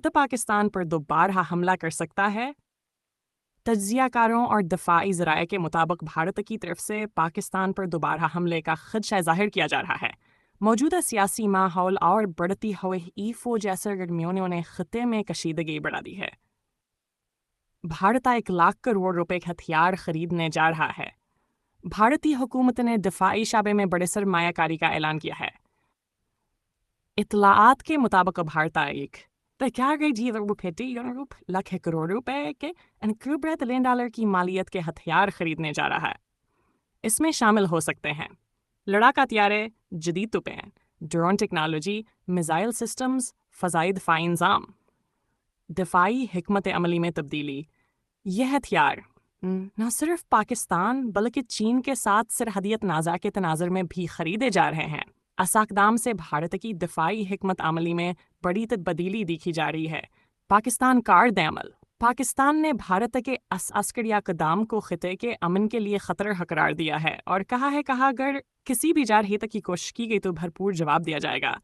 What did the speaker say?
بھارت پاکستان پر دوبارہ حملہ کر سکتا ہے؟ تجزیہ کاروں اور دفاعی ذرائع کے مطابق بھارت کی طرف سے پاکستان پر دوبارہ حملے کا خدشہ ظاہر کیا جا رہا ہے۔ موجودہ سیاسی ماحول اور بڑھتی ہوئی فوج سرگرمیوں نے خطے میں کشیدگی بڑھا دی ہے۔ بھارت 1,00,000 کروڑ روپے کے ہتھیار خریدنے جا رہا ہے۔ بھارتی حکومت نے دفاعی شعبے میں بڑے سرمایہ کاری کا اعلان کیا ہے۔ اطلاعات کے مطابق بھارت لاکھ کروڑ روپے کے $1 کی مالیت کے ہتھیار خریدنے جا رہا ہے۔ اس میں شامل ہو سکتے ہیں لڑاکا ہتھیاریں، جدید توپیں، ڈرون ٹیکنالوجی، میزائل سسٹمز، فضائی دفاعی نظام، دفاعی حکمت عملی میں تبدیلی۔ یہ ہتھیار نہ صرف پاکستان بلکہ چین کے ساتھ سرحدی تنازع کے تناظر میں بھی خریدے جا رہے ہیں۔ اس اقدام سے بھارت کی دفاعی حکمت عملی میں بڑی تبدیلی دیکھی جا رہی ہے۔ پاکستان کا رد عمل۔ پاکستان نے بھارت کے عسکری اقدام کو خطے کے امن کے لیے خطرہ قرار دیا ہے اور کہا اگر کسی بھی جارحیت کی کوشش کی گئی تو بھرپور جواب دیا جائے گا۔